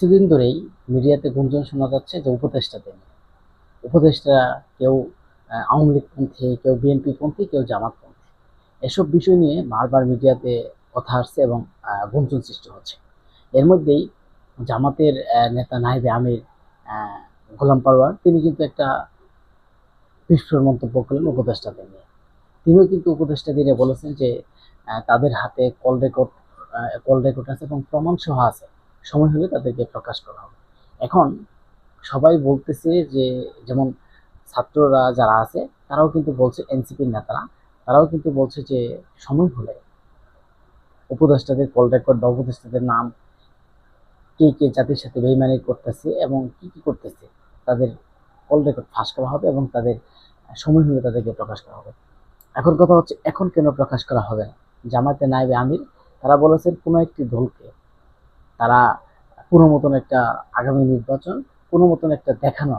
কিছুদিন ধরেই মিডিয়াতে গুঞ্জন শোনা যাচ্ছে যে উপদেষ্টাদের নিয়ে। উপদেষ্টা কেউ আওয়ামী লীগপন্থী, কেউ বিএনপিপন্থী, কেউ জামাতপন্থী। এসব বিষয় নিয়ে বারবার মিডিয়াতে কথা আসছে এবং গুঞ্জন সৃষ্টি হচ্ছে। এর মধ্যেই জামাতের নেতা নায়েবে আমির আহ, গোলাম পারওয়ার তিনি কিন্তু একটা বিস্ফোরক মন্তব্য করলেন উপদেষ্টাদের নিয়ে। তিনিও কিন্তু উপদেষ্টাদের নিয়ে বলেছেন যে তাদের হাতে কল রেকর্ড আছে এবং প্রমাণ সহ আছে, সময় হলে তাদেরকে প্রকাশ করা হবে। এখন সবাই বলতেছে যে, যেমন ছাত্ররা যারা আছে তারাও কিন্তু বলছে, এনসিপির নেতারা তারাও কিন্তু বলছে যে সময় হলে উপদেষ্টাদের কল রেকর্ড বা উপদেষ্টাদের নাম, কে কে জাতির সাথে বেইমানি করতেছে এবং কি কি করতেছে, তাদের কল রেকর্ড ফাঁস করা হবে এবং তাদের সময় হলে তাদেরকে প্রকাশ করা হবে। এখন কথা হচ্ছে, এখন কেন প্রকাশ করা হবে না? জামাতে নায়েবে আমির তারা বলেছেন কোনো একটি দলকে তারা কোনো মতন একটা আগামী নির্বাচন, কোনো মতন একটা দেখানো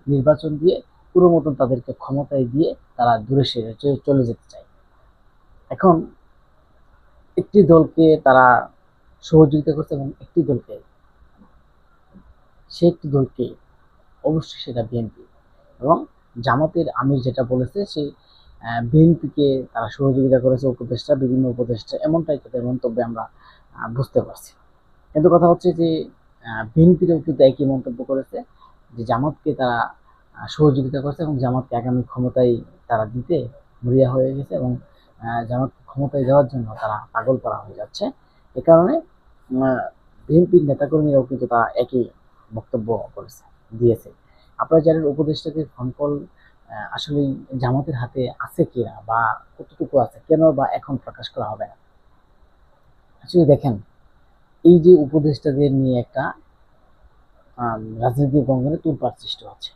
নির্বাচন দিয়ে পুরো মতন তাদেরকে ক্ষমতায় দিয়ে তারা দূরে সরে চলে যেতে চায়। এখন একটি দলকে তারা সহযোগিতা করছে এবং একটি দলকে অবশ্যই সেটা বিএনপি। এবং জামাতের আমির যেটা বলেছে, সে বিএনপিকে তারা সহযোগিতা করেছে, উপদেষ্টা, বিভিন্ন উপদেষ্টা, এমনটাই তাদের মন্তব্যে আমরা বুঝতে পারছি। কিন্তু কথা হচ্ছে যে বিএনপিরও কিন্তু একই মন্তব্য করেছে যে জামাতকে তারা সহযোগিতা করছে এবং জামাতকে আগামী ক্ষমতায় তারা দিতে মরিয়া হয়ে গেছে এবং জামাতকে ক্ষমতায় দেওয়ার জন্য তারা পাগল করা হয়ে যাচ্ছে। এ কারণে বিএনপির নেতাকর্মীরাও কিন্তু তারা একই বক্তব্য করেছে, দিয়েছে। আপনারা জানেন উপদেষ্টাদের ফোন কল আসলে জামাতের হাতে আছে কিনা বা কতটুকু আছে, কেন বা এখন প্রকাশ করা হবে না? আসলে দেখেন, এই যে উপদেষ্টাদের নিয়ে একটা রাজনৈতিক অঙ্গনে তোলপাড় সৃষ্টি হচ্ছে।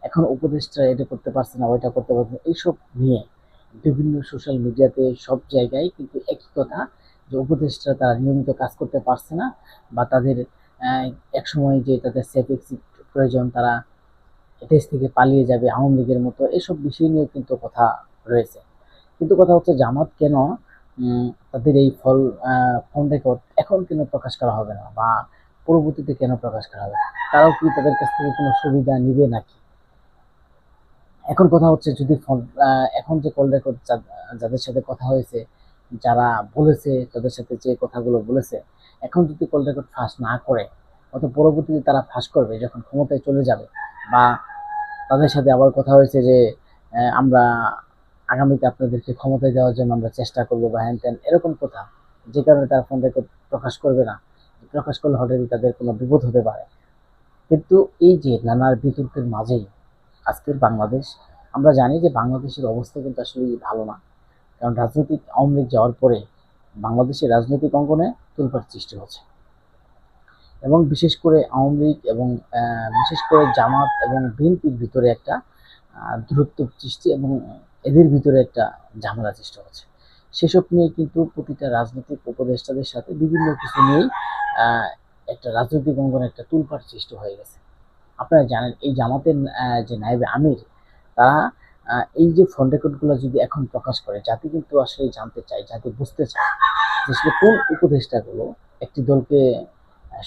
এখন উপদেষ্টা এটা করতে পারছে না, ওইটা করতে পারছে না, এইসব নিয়ে বিভিন্ন সোশ্যাল মিডিয়াতে সব জায়গায় কিন্তু একই কথা, যে উপদেষ্টা তারা নিয়মিত কাজ করতে পারছে না, বা তাদের একসময় যে তাদের সেফ এক্সিট প্রয়োজন, তারা দেশ থেকে পালিয়ে যাবে আওয়ামী লীগের মতো, এসব বিষয় নিয়েও কিন্তু কথা রয়েছে। কিন্তু কথা হচ্ছে, জামাত কেন তাদের এই ফোন রেকর্ড এখন কেন প্রকাশ করা হবে না, বা পরবর্তীতে কেন প্রকাশ করা হবে? তারাও কি তাদের কাছ থেকে কোনো সুবিধা নিবে নাকি? এখন কথা হচ্ছে, যদি ফোন এখন যে কল রেকর্ড যাদের সাথে কথা হয়েছে, যারা বলেছে, তাদের সাথে যে কথাগুলো বলেছে, এখন যদি কল রেকর্ড ফাঁস না করে, অত পরবর্তীতে তারা ফাঁস করবে যখন ক্ষমতায় চলে যাবে, বা তাদের সাথে আবার কথা হয়েছে যে আমরা আগামীতে আপনাদেরকে ক্ষমতায় দেওয়ার জন্য আমরা চেষ্টা করবো বা হ্যান ত্যান, এরকম কথা, যে কারণে তারা ফোন রেকর্ড প্রকাশ করবে না। প্রকাশ করলে হঠাৎ তাদের কোনো বিপদ হতে পারে। কিন্তু এই যে নানার বিতর্কের মাঝেই আজকের বাংলাদেশ, আমরা জানি যে বাংলাদেশের অবস্থা কিন্তু আসলে ভালো না। কারণ রাজনৈতিক আওয়ামী লীগ যাওয়ার পরে বাংলাদেশের রাজনৈতিক অঙ্গনে তোলপাড় সৃষ্টি হচ্ছে, এবং বিশেষ করে আওয়ামী লীগ এবং বিশেষ করে জামাত এবং বিএনপির ভিতরে একটা দূরত্ব সৃষ্টি এবং এদের ভিতরে একটা ঝামেলা সৃষ্টি হচ্ছে। সেসব নিয়ে কিন্তু প্রতিটা রাজনৈতিক উপদেষ্টাদের সাথে বিভিন্ন কিছু নিয়েই আহ, একটা রাজনৈতিক অঙ্গনে একটা তোলপাড় সৃষ্টি হয়ে গেছে। আপনারা জানেন, এই জামাতের যে নায়েবে আমির, তারা এই যে ফোন রেকর্ডগুলো যদি এখন প্রকাশ করে, জাতি কিন্তু আসলে জানতে চায়, জাতি বুঝতে চায় যে আসলে কোন উপদেষ্টাগুলো একটি দলকে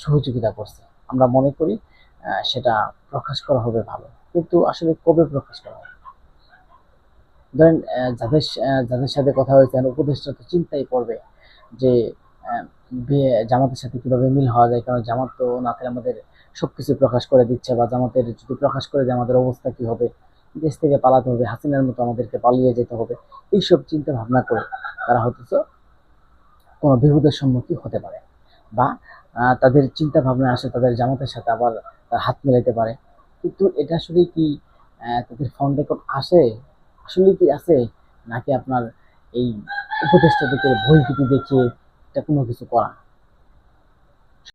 সহযোগিতা করছে। আমরা মনে করি সেটা প্রকাশ করা হবে ভালো, কিন্তু আসলে কবে প্রকাশ করা হবে? ধরেন যাদের সাথে কথা হয়েছে, উপদেষ্টা তো চিন্তাই করবে যে জামাতের সাথে কিভাবে মিল হওয়া যায়, কারণ জামাত তো নাতে আমাদের সবকিছু প্রকাশ করে দিচ্ছে, বা জামাতের যদি প্রকাশ করে যে আমাদের অবস্থা কি হবে, দেশ থেকে পালাতে হবে, হাসিনার মতো আমাদেরকে পালিয়ে যেতে হবে। এইসব চিন্তা ভাবনা করে তারা হয়তো কোনো বিপদের সম্মুখীন হতে পারে, বা তাদের চিন্তা ভাবনা আসে তাদের জামাতের সাথে আবার হাত মেলাইতে পারে। কিন্তু এটা আসলে কি তাদের ফোন রেকর্ড আসে, আসলে কি আছে, নাকি আপনার এই উপদেষ্টাদেরকে ভয় ভীতি দেখিয়ে এটা কোনো কিছু করা?